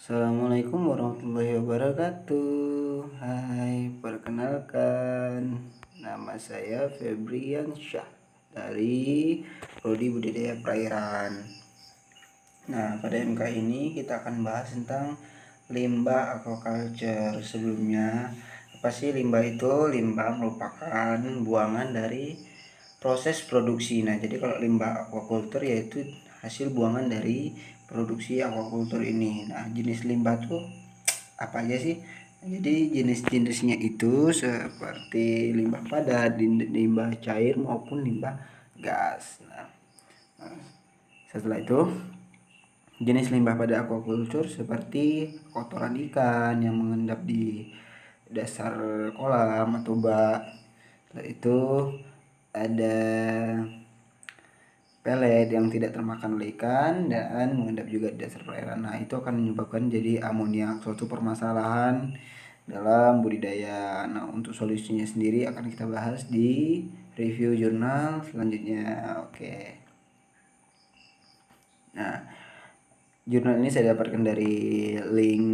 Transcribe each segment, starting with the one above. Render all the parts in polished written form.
Assalamualaikum warahmatullahi wabarakatuh. Hai, perkenalkan, nama saya Febrian Syah dari Prodi Budidaya Perairan. Nah, pada MK ini kita akan bahas tentang limbah aquaculture. Sebelumnya, apa sih limbah itu? Limbah merupakan buangan dari proses produksi. Nah, jadi kalau limbah aquaculture yaitu hasil buangan dari produksi aquaculture ini. Nah, jenis limbah tuh apa aja sih? Jadi jenis-jenisnya itu seperti limbah padat, limbah cair maupun limbah gas. Nah, setelah itu jenis limbah pada aquaculture seperti kotoran ikan yang mengendap di dasar kolam atau bak. Setelah itu ada pelet yang tidak termakan oleh ikan dan mengendap juga di dasar perairan. Nah, itu akan menyebabkan jadi amoniak, suatu permasalahan dalam budidaya. Nah, untuk solusinya sendiri akan kita bahas di review jurnal selanjutnya. Oke. Nah, jurnal ini saya dapatkan dari link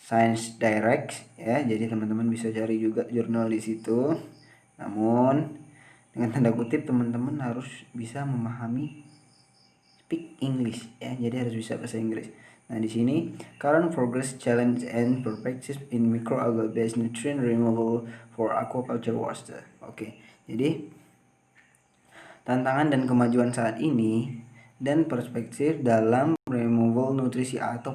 Science Direct ya. Jadi teman-teman bisa cari juga jurnal di situ. Namun dengan tanda kutip teman-teman harus bisa memahami speak English ya, jadi harus bisa bahasa Inggris. Nah, di sini current progress, challenge and perspectives in microalgae based nutrient removal for aquaculture water. Oke. Jadi tantangan dan kemajuan saat ini dan perspektif dalam removal nutrisi atau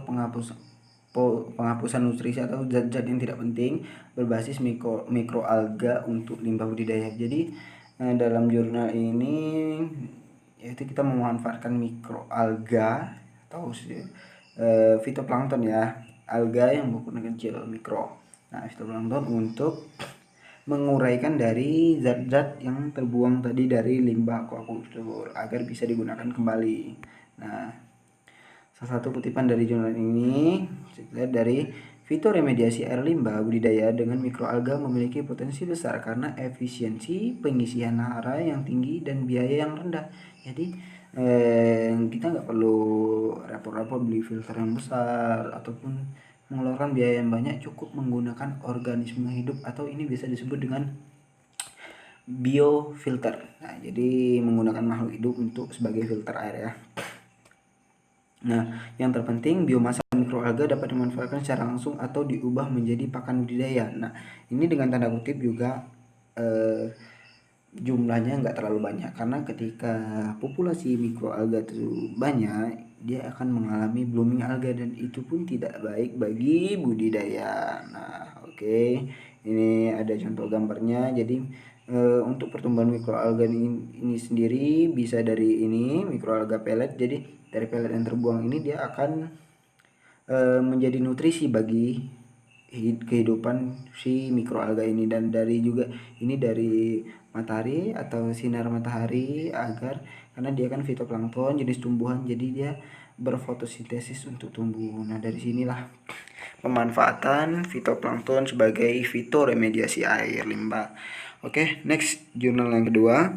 penghapusan nutrisi atau zat-zat yang tidak penting berbasis mikroalga untuk limbah budidaya. Jadi dalam jurnal ini yaitu kita memanfaatkan mikroalga atau fitoplankton ya, alga yang berukuran kecil, mikro. Nah, fitoplankton untuk menguraikan dari zat-zat yang terbuang tadi dari limbah aquaculture agar bisa digunakan kembali. Nah, salah satu kutipan dari jurnal ini dari fitoremediasi air limbah budidaya dengan mikroalga memiliki potensi besar karena efisiensi pengisian hara yang tinggi dan biaya yang rendah. Jadi kita nggak perlu repot-repot beli filter yang besar ataupun mengeluarkan biaya yang banyak, cukup menggunakan organisme hidup atau ini bisa disebut dengan biofilter. Nah, jadi menggunakan makhluk hidup untuk sebagai filter air ya. Nah, yang terpenting biomasa mikroalga dapat dimanfaatkan secara langsung atau diubah menjadi pakan budidaya. Nah, ini dengan tanda kutip juga jumlahnya nggak terlalu banyak karena ketika populasi mikroalga itu banyak, dia akan mengalami blooming alga dan itu pun tidak baik bagi budidaya. Nah, oke. Ini ada contoh gambarnya. Jadi untuk pertumbuhan mikroalga ini sendiri bisa dari ini mikroalga pelet. Jadi dari pelet yang terbuang ini dia akan menjadi nutrisi bagi kehidupan si mikroalga ini, dan dari juga ini dari matahari atau sinar matahari agar karena dia kan fitoplankton jenis tumbuhan, jadi dia berfotosintesis untuk tumbuh. Nah, dari sinilah pemanfaatan fitoplankton sebagai fitoremediasi air limbah. Oke, next jurnal yang kedua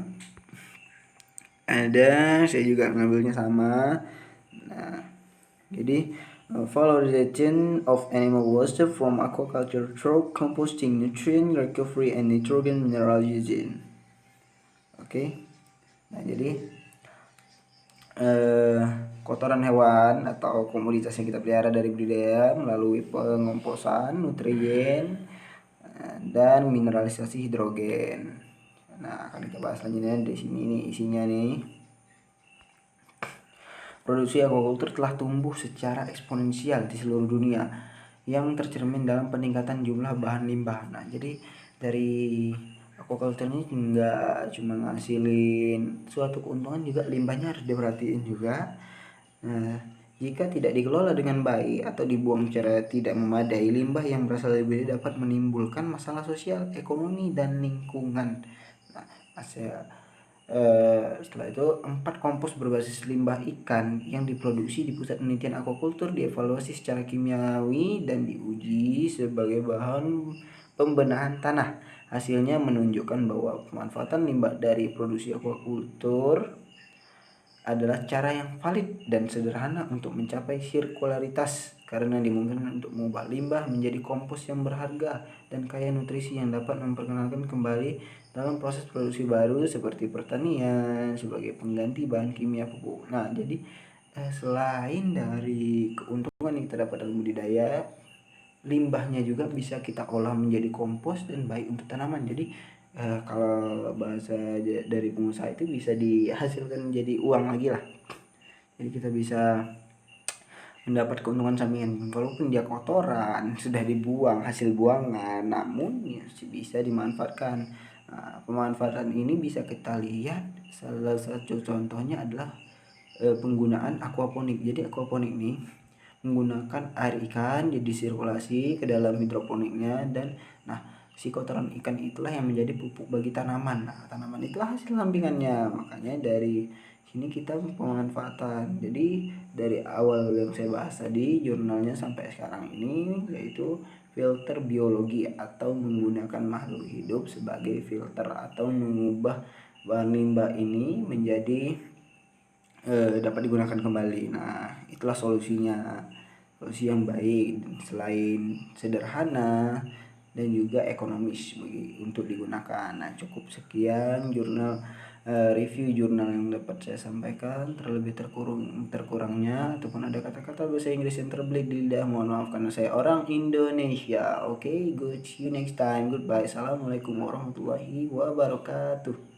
ada, saya juga ngambilnya sama. Nah, jadi valorization of animal waste from aquaculture through composting, nutrient recovery and nitrogen mineral using. Oke. Nah, jadi kotoran hewan atau komoditas yang kita pelihara dari budidaya melalui pengomposan, nutrien dan mineralisasi hidrogen. Nah, akan kita bahas selanjutnya di sini nih isinya nih. Produksi aquaculture telah tumbuh secara eksponensial di seluruh dunia yang tercermin dalam peningkatan jumlah bahan limbah. Nah, jadi dari aquaculture ini nggak cuma ngasilin suatu keuntungan, juga limbahnya harus diperhatiin juga. Nah, jika tidak dikelola dengan baik atau dibuang secara tidak memadai, limbah yang berasal dari budidaya dapat menimbulkan masalah sosial, ekonomi, dan lingkungan. Nah, setelah itu 4 kompos berbasis limbah ikan yang diproduksi di pusat penelitian aquaculture dievaluasi secara kimiawi dan diuji sebagai bahan pembenahan tanah. Hasilnya menunjukkan bahwa pemanfaatan limbah dari produksi aquaculture adalah cara yang valid dan sederhana untuk mencapai sirkularitas karena dimungkinkan untuk mengubah limbah menjadi kompos yang berharga dan kaya nutrisi yang dapat memperkenalkan kembali dalam proses produksi baru seperti pertanian sebagai pengganti bahan kimia pupuk. Nah, jadi selain dari keuntungan yang kita dapat dalam budidaya, limbahnya juga bisa kita olah menjadi kompos dan baik untuk tanaman. Jadi kalau bahasa dari pengusaha itu bisa dihasilkan menjadi uang lagi lah. Jadi kita bisa mendapat keuntungan sampingan walaupun dia kotoran sudah dibuang hasil buangan, namun ya bisa dimanfaatkan. Nah, pemanfaatan ini bisa kita lihat salah satu contohnya adalah penggunaan aquaponik. Jadi aquaponik ini menggunakan air ikan jadi sirkulasi ke dalam hidroponiknya, dan nah si kotoran ikan itulah yang menjadi pupuk bagi tanaman. Nah, tanaman itu hasil sampingannya. Makanya dari sini kita pemanfaatan. Jadi dari awal yang saya bahas tadi jurnalnya sampai sekarang ini yaitu filter biologi atau menggunakan makhluk hidup sebagai filter atau mengubah bahan limbah ini menjadi dapat digunakan kembali. Nah, itulah solusinya. Solusi yang baik selain sederhana dan juga ekonomis untuk digunakan. Nah, cukup sekian review jurnal yang dapat saya sampaikan. Terlebih terkurangnya ataupun ada kata-kata bahasa Inggris yang terbelit di lidah, mohon maaf karena saya orang Indonesia. Oke, good, see you next time, goodbye, assalamualaikum warahmatullahi wabarakatuh.